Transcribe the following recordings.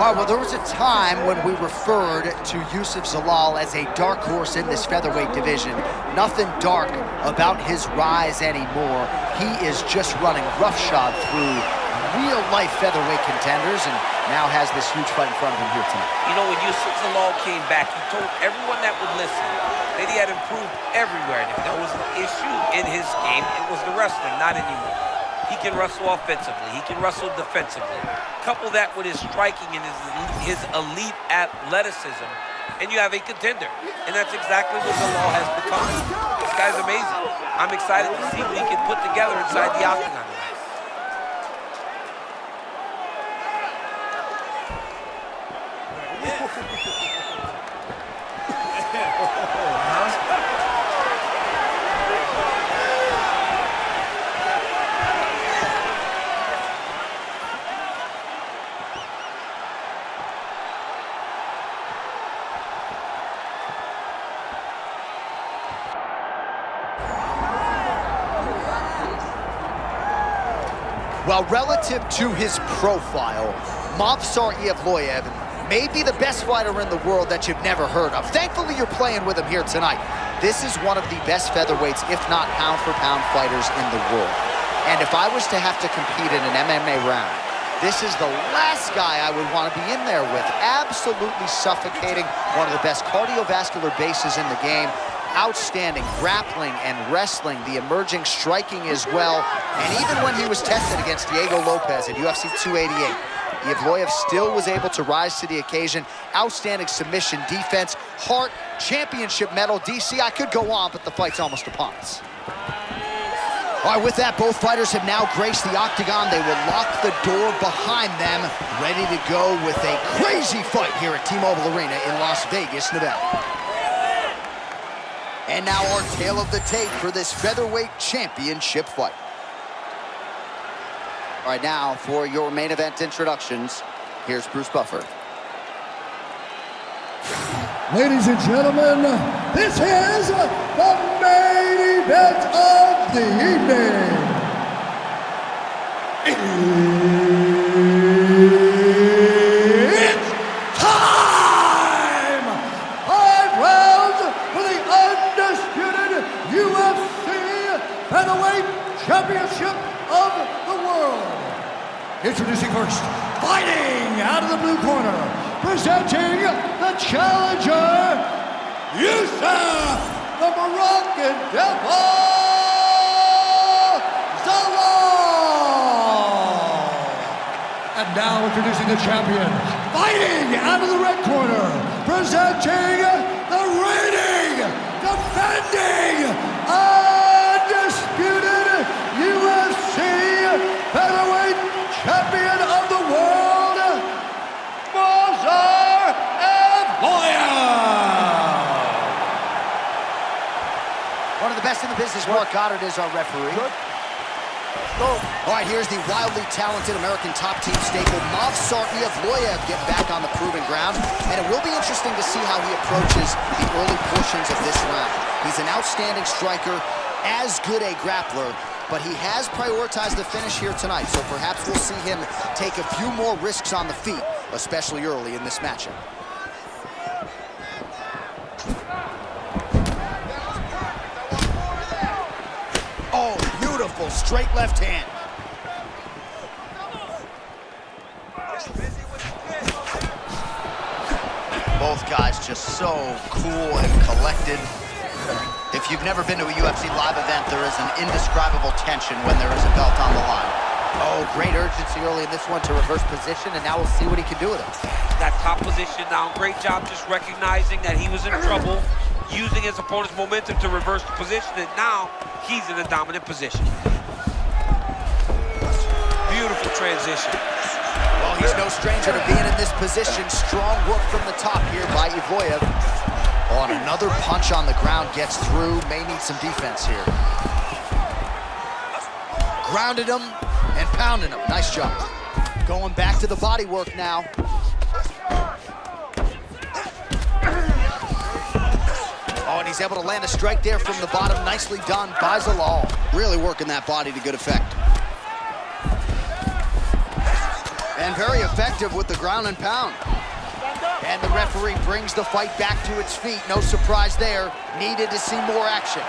All right, well, there was a time when we referred to Youssef Zalal as a dark horse in this featherweight division. Nothing dark about his rise anymore. He is just running roughshod through real-life featherweight contenders and now has this huge fight in front of him here tonight. You know, when Youssef Zalal came back, he told everyone that would listen that he had improved everywhere. And if there was an issue in his game, it was the wrestling, not anymore. He can wrestle offensively. He can wrestle defensively. Couple that with his striking and his elite athleticism, and you have a contender. And that's exactly what Zalal has become. This guy's amazing. I'm excited to see what he can put together inside the octagon tonight. Well, relative to his profile, Movsar Evloev may be the best fighter in the world that you've never heard of. Thankfully, you're playing with him here tonight. This is one of the best featherweights, if not pound-for-pound fighters in the world. And if I was to have to compete in an MMA round, this is the last guy I would want to be in there with. Absolutely suffocating, one of the best cardiovascular bases in the game. Outstanding grappling and wrestling, the emerging striking as well. And even when he was tested against Diego Lopez at UFC 288, Evloev still was able to rise to the occasion. Outstanding submission, defense, heart, championship medal. DC, I could go on, but the fight's almost upon us. All right, with that, both fighters have now graced the octagon. They will lock the door behind them, ready to go with a crazy fight here at T-Mobile Arena in Las Vegas, Nevada. And now our tale of the tape for this featherweight championship fight. All right, now for your main event introductions, here's Bruce Buffer. Ladies and gentlemen, this is the main event of the evening. It's time! 5 rounds for the undisputed UFC Featherweight Championship of the world. Introducing first, fighting out of the blue corner, presenting the challenger, Youssef, the Moroccan Devil, Zalal. And now introducing the champion, fighting out of the red corner, presenting the reigning, defending, undisputed UFC Featherweight Champion of the world, Movsar Evloev. One of the best in the business, Mark Goddard is our referee. All right, here's the wildly talented American top team staple, Movsar Evloev, getting back on the proving ground. And it will be interesting to see how he approaches the early portions of this round. He's an outstanding striker, as good a grappler, but he has prioritized the finish here tonight, so perhaps we'll see him take a few more risks on the feet, especially early in this matchup. Oh, beautiful straight left hand. Both guys just so cool and collected. If you've never been to a UFC live event, there is an indescribable tension when there is a belt on the line. Oh, great urgency early in this one to reverse position, and now we'll see what he can do with it. That top position now, great job just recognizing that he was in trouble, using his opponent's momentum to reverse the position, and now he's in a dominant position. Beautiful transition. Well, he's no stranger to being in this position. Strong work from the top here by Evloev. Oh, and another punch on the ground gets through. May need some defense here. Grounded him and pounding him. Nice job. Going back to the body work now. Oh, and he's able to land a strike there from the bottom. Nicely done by Zalal. Really working that body to good effect. And very effective with the ground and pound. And the referee brings the fight back to its feet. No surprise there. Needed to see more action.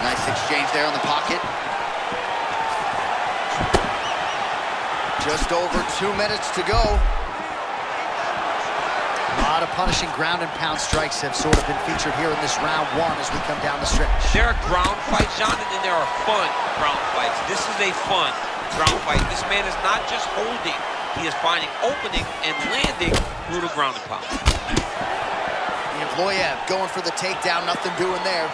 Nice exchange there in the pocket. Just over 2 minutes to go. A lot of punishing ground and pound strikes have sort of been featured here in this round one as we come down the stretch. There are ground fights, John, and then there are fun ground fights. This is a fun ground fight. This man is not just holding, he is finding opening and landing through the ground and pound. Evloev going for the takedown, nothing doing there.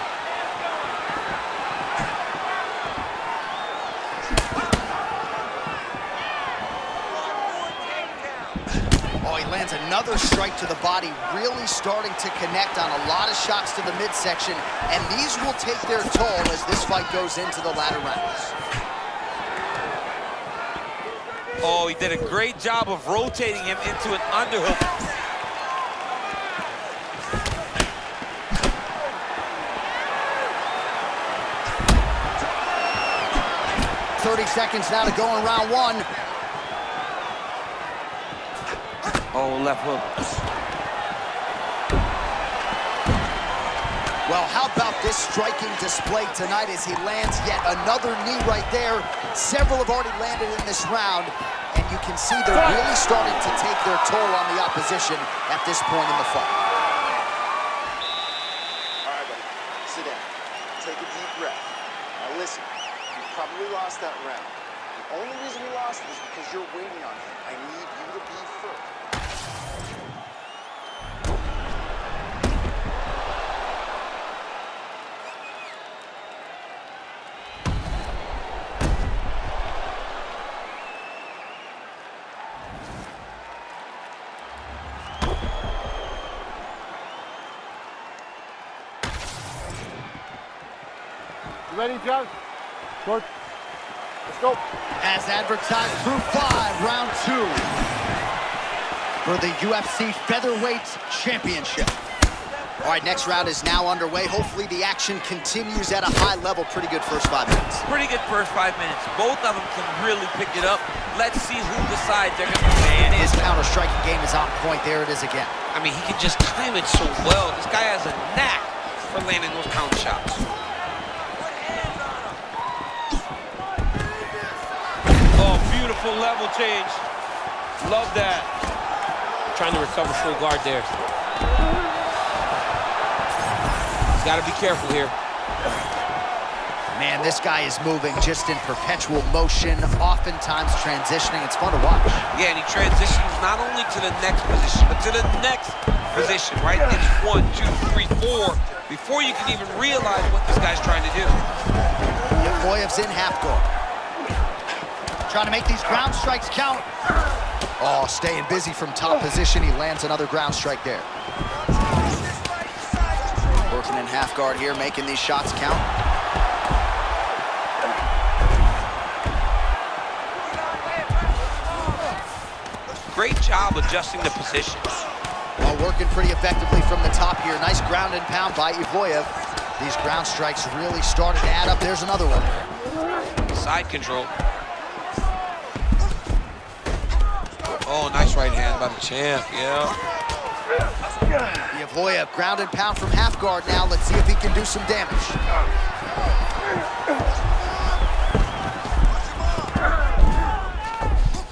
Oh, he lands another strike to the body, really starting to connect on a lot of shots to the midsection, and these will take their toll as this fight goes into the latter rounds. Oh, he did a great job of rotating him into an underhook. 30 seconds now to go in round one. Oh, left hook. Well, how about this striking display tonight as he lands yet another knee right there. Several have already landed in this round, and you can see they're really starting to take their toll on the opposition at this point in the fight. All right, buddy, sit down. Take a deep breath. Now listen, you probably lost that round. The only reason you lost is because you're waiting on him. I need you to be firm. You ready, John? George? Let's go. As advertised through 5, round 2 for the UFC Featherweight Championship. All right, next round is now underway. Hopefully the action continues at a high level. Pretty good first 5 minutes. Pretty good first 5 minutes. Both of them can really pick it up. Let's see who decides they're going to land. His counter-striking game is on point. There it is again. I mean, he can just time it so well. This guy has a knack for landing those counter shots. Oh, beautiful level change. Love that. Trying to recover full guard there. He's got to be careful here. Man, this guy is moving just in perpetual motion, oftentimes transitioning. It's fun to watch. Yeah, and he transitions not only to the next position, but to the next position, right? It's 1, 2, 3, 4 before you can even realize what this guy's trying to do. Evloev's in half guard. Trying to make these ground strikes count. Oh, staying busy from top position. He lands another ground strike there. Working in half guard here, making these shots count. Great job adjusting the positions. Well, working pretty effectively from the top here. Nice ground and pound by Evloev. These ground strikes really started to add up. There's another one. Side control. Oh, nice right hand by the champ, yeah. Evloev ground and pound from half guard now. Let's see if he can do some damage.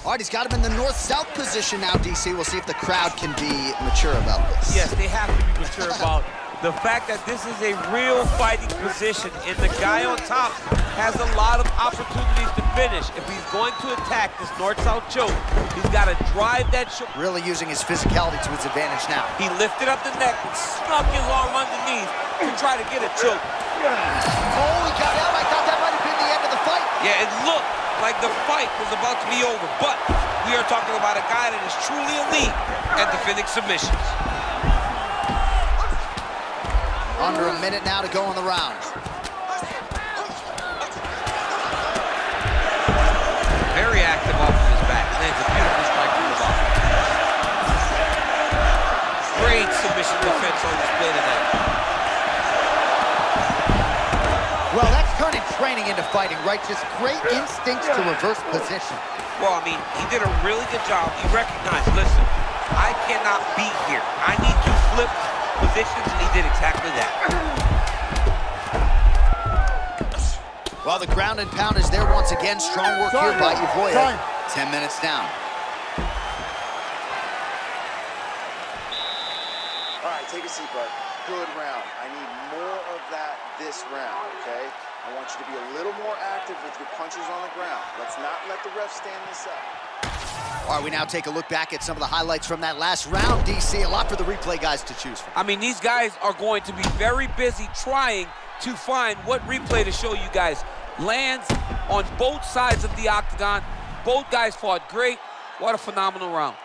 All right, he's got him in the north-south position now, DC. We'll see if the crowd can be mature about this. Yes, they have to be mature about the fact that this is a real fighting position, and the guy on top has a lot of opportunities to finish. If he's going to attack this north-south choke, he's got to drive that choke. Really using his physicality to his advantage now. He lifted up the neck and snuck his arm underneath to try to get a choke. Oh, he got out. I thought that might have been the end of the fight. Yeah, it looked like the fight was about to be over, but we are talking about a guy that is truly elite at defending submissions. Under a minute now to go in the round. Very active off of his back. Lands a beautiful strike from the bottom. Great submission defense on display tonight. Well, that's turning training into fighting, right? Just great instincts to reverse position. Well, I mean, he did a really good job. He recognized, listen, I cannot be here. I need to flip positions, and he did exactly that. Well, the ground and pound is there once again. Strong work here by Evloev. 10 minutes down. All right, take a seat, bud. Good round. I need more of that this round, okay? I want you to be a little more active with your punches on the ground. Let's not let the ref stand this up. All right, we now take a look back at some of the highlights from that last round, DC. A lot for the replay guys to choose from. I mean, these guys are going to be very busy trying to find what replay to show you guys. Lands on both sides of the octagon. Both guys fought great. What a phenomenal round.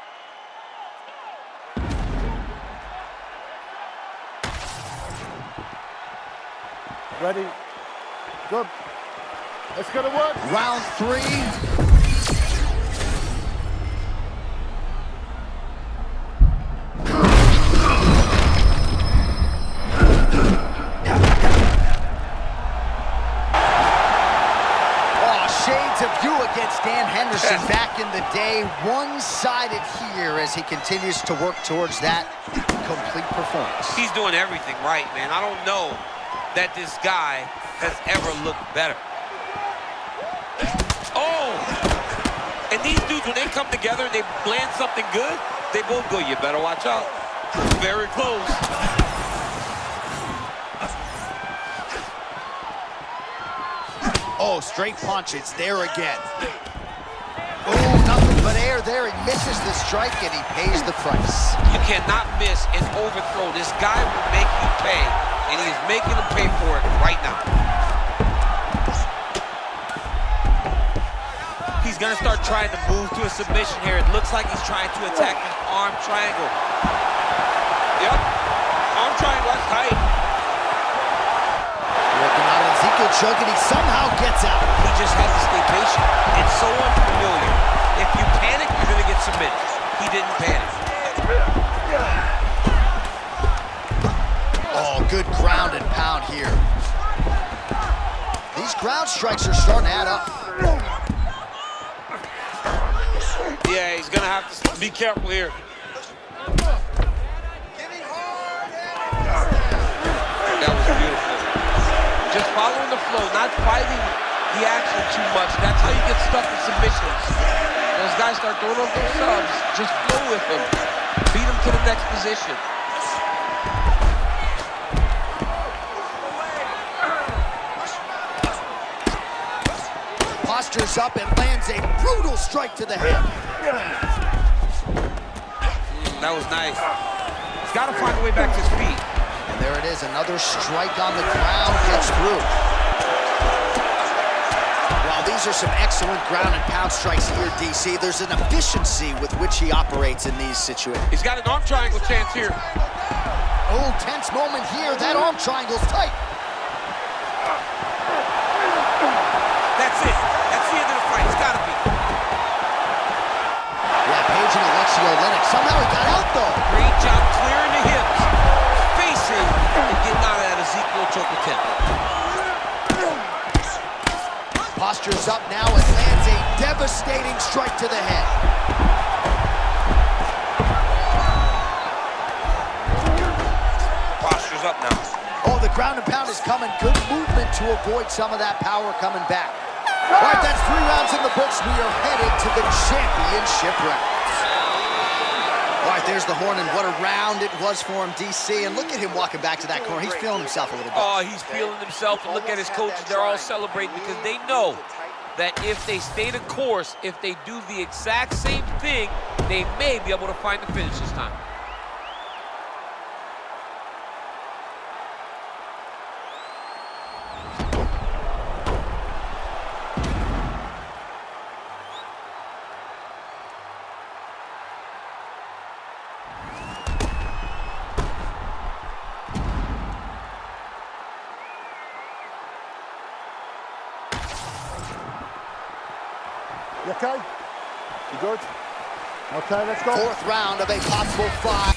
Ready? Good. It's gonna work. Round 3. Dan Henderson back in the day, one-sided here as he continues to work towards that complete performance. He's doing everything right, man. I don't know that this guy has ever looked better. Oh! And these dudes, when they come together and they land something good, they both go, you better watch out. Very close. Oh, straight punch, it's there again. Oh, nothing but air there. He misses the strike and he pays the price. You cannot miss an overthrow. This guy will make you pay, and he is making him pay for it right now. He's gonna start trying to move to a submission here. It looks like he's trying to attack an arm triangle. Yep, arm triangle, that's tight. Working out Ezekiel choke, and he somehow gets out. He just has to stay patient. It's so unfamiliar. If you panic, you're gonna get submitted. He didn't panic. Oh, good ground and pound here. These ground strikes are starting to add up. Yeah, he's gonna have to be careful here. That was beautiful. Just following the flow, not fighting the action too much. That's how you get stuck in submissions. Those guys start throwing up those subs. Just flow with them. Beat them to the next position. Postures up and lands a brutal strike to the head. That was nice. He's got to find a way back to his feet. And there it is, another strike on the ground, gets through. While these are some excellent ground and pound strikes here, DC, there's an efficiency with which he operates in these situations. He's got an arm triangle chance here. Oh, tense moment here. That arm triangle's tight. That's it. That's the end of the fight. It's got to be. Yeah, Page and Alexio Lennox. Somehow he got out, though. Great job clearing the hips, facing, and getting out of that Ezekiel choke attempt. Postures up now and lands a devastating strike to the head. Postures up now. Oh, the ground and pound is coming. Good movement to avoid some of that power coming back. All right, that's 3 rounds in the books. We are headed to the championship rounds. All right, there's the horn, and what a round it was for him, DC. And look at him walking back to that corner. He's feeling himself a little bit. Oh, he's feeling himself. And look at his coaches. They're all celebrating because they know that if they stay the course, if they do the exact same thing, they may be able to find the finish this time. You okay? You good? Okay, let's go. 4th round of a possible 5.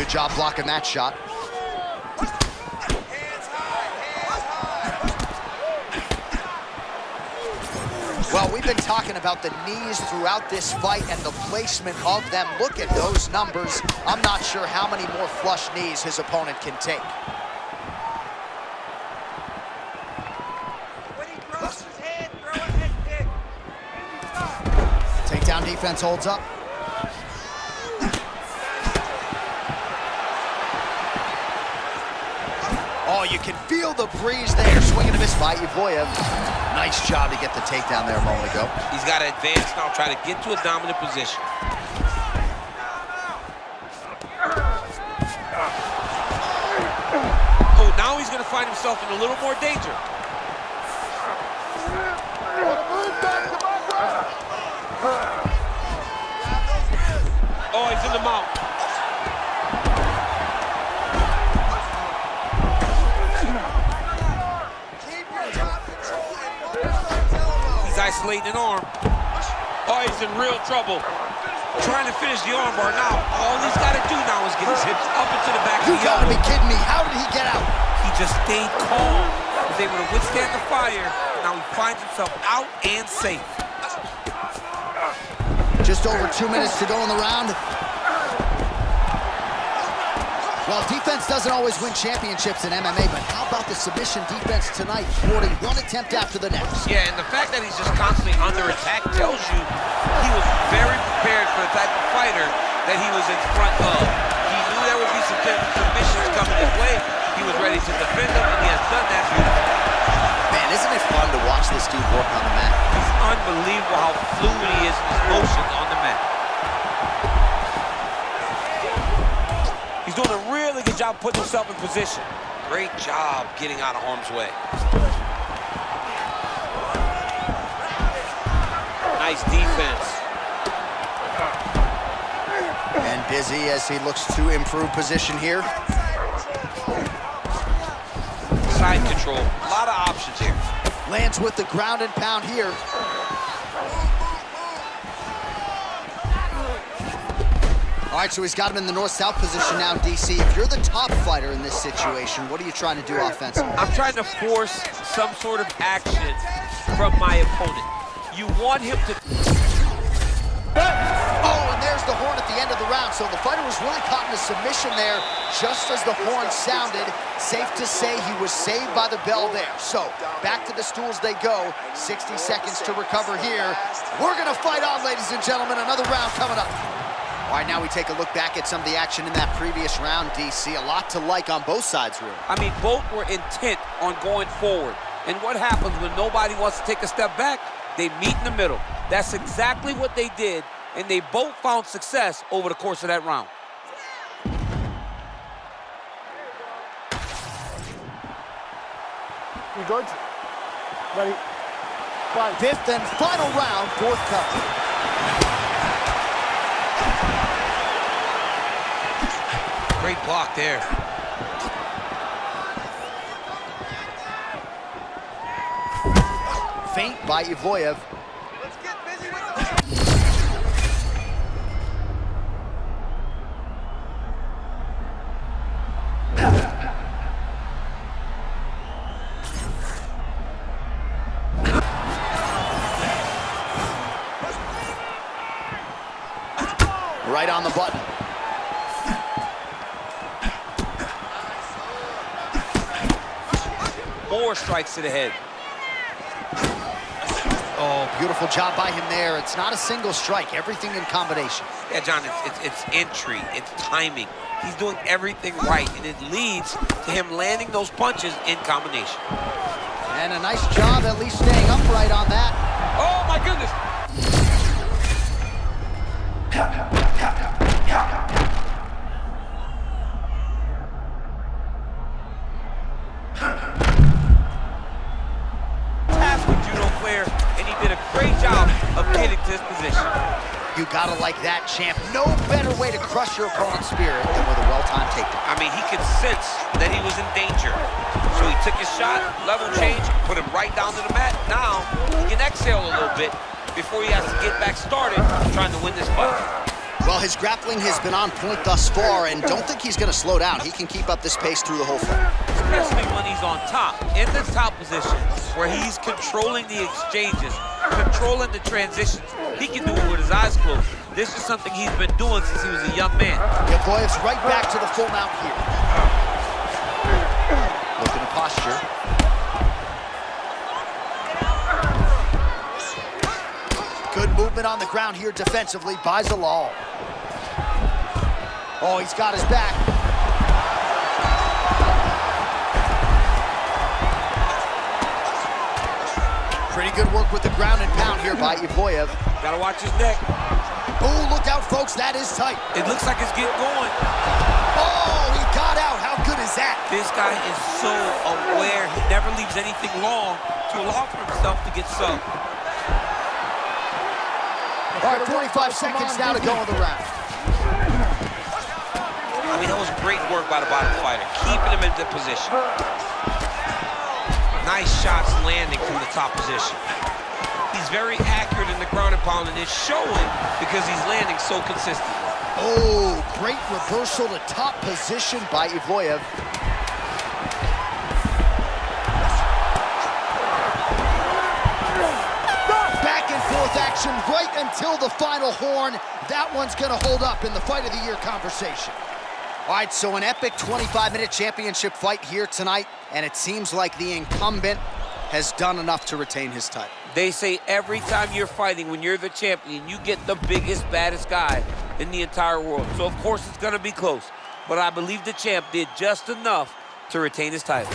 Good job blocking that shot. Well, we've been talking about the knees throughout this fight and the placement of them. Look at those numbers. I'm not sure how many more flush knees his opponent can take. When he throws his head, throw a head kick. Takedown defense holds up. Oh, you can feel the breeze there. Swing and a miss by Evloev. Nice job to get the takedown there a moment ago. He's got to advance now, try to get to a dominant position. Oh, now he's going to find himself in a little more danger. Oh, he's in the mount. Isolating an arm. Oh, he's in real trouble. Trying to finish the armbar now. All he's got to do now is get his hips up into the back of the You gotta elbow. be kidding me. How did he get out? He just stayed calm. Was able to withstand the fire. Now he finds himself out and safe. Just over 2 minutes to go in the round. Well, defense doesn't always win championships in MMA, but how about the submission defense tonight, thwarting one attempt after the next? Yeah, and the fact that he's just constantly under attack tells you he was very prepared for the type of fighter that he was in front of. He knew there would be some submissions coming his way. He was ready to defend them, and he has done that beautifully. Man, isn't it fun to watch this dude work on the mat? It's unbelievable how fluid he is in his motions on the mat. He's doing a really good job putting himself in position. Great job getting out of harm's way. Nice defense. And busy as he looks to improve position here. Side control, a lot of options here. Lands with the ground and pound here. All right, so he's got him in the north-south position now, DC. If you're the top fighter in this situation, what are you trying to do offensively? I'm trying to force some sort of action from my opponent. You want him to... Oh, and there's the horn at the end of the round. So the fighter was really caught in a submission there just as the horn sounded. Safe to say he was saved by the bell there. So back to the stools they go. 60 seconds to recover here. We're going to fight on, ladies and gentlemen. Another round coming up. All right, now we take a look back at some of the action in that previous round, DC. A lot to like on both sides, really. I mean, both were intent on going forward. And what happens when nobody wants to take a step back? They meet in the middle. That's exactly what they did, and they both found success over the course of that round. You good? Ready? Fight. Fifth and final round, fourth cover. Great block there. Feint by Evloev. Let's get busy with Right on the button. More strikes to the head. Oh, beautiful job by him there. It's not a single strike, everything in combination. Yeah, John, it's entry, it's timing. He's doing everything right, and it leads to him landing those punches in combination. And a nice job at least staying upright on that. Oh, my goodness. You gotta like that, champ. No better way to crush your opponent's spirit than with a well-timed takedown. I mean, he could sense that he was in danger. So he took his shot, level change, put him right down to the mat. Now, he can exhale a little bit before he has to get back started trying to win this fight. Well, his grappling has been on point thus far, and don't think he's going to slow down. He can keep up this pace through the whole fight. Especially when he's on top, in the top position, where he's controlling the exchanges, controlling the transitions. He can do it with his eyes closed. This is something he's been doing since he was a young man. Evloev's right back to the full mount here. Looking at posture. Good movement on the ground here defensively by Zalal. Oh, he's got his back. Pretty good work with the ground and pound here by Evloev. Gotta watch his neck. Oh, look out, folks, that is tight. It looks like it's getting going. Oh, he got out. How good is that? This guy is so aware. He never leaves anything long to allow for himself to get subbed. All right, 45 seconds now to go in the round. I mean, that was great work by the bottom fighter, keeping him in the position. Nice shots landing from the top position. He's very accurate in the ground and pound, and it's showing because he's landing so consistently. Oh, great reversal to top position by Evloev. Back and forth action right until the final horn. That one's gonna hold up in the fight of the year conversation. All right, so an epic 25-minute championship fight here tonight, and it seems like the incumbent has done enough to retain his title. They say every time you're fighting, when you're the champion, you get the biggest, baddest guy in the entire world. So, of course, it's going to be close. But I believe the champ did just enough to retain his title.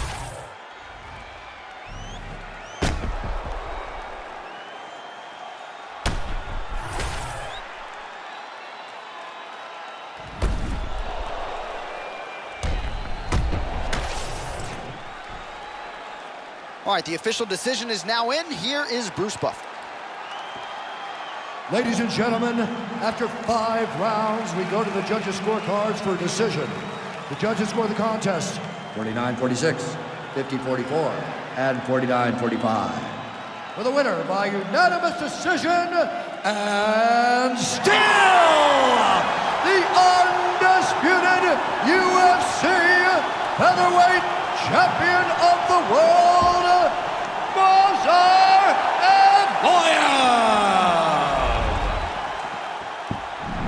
All right, the official decision is now in. Here is Bruce Buffer. Ladies and gentlemen, after 5 rounds, we go to the judges' scorecards for a decision. The judges score the contest 49-46, 50-44, and 49-45. For the winner by unanimous decision, and still the undisputed UFC featherweight champion of the world, Movsar Evloev!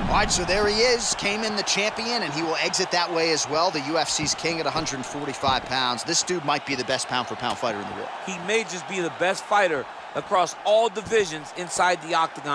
All right, so there he is, came in the champion, and he will exit that way as well. The UFC's king at 145 pounds. This dude might be the best pound-for-pound fighter in the world. He may just be the best fighter across all divisions inside the octagon.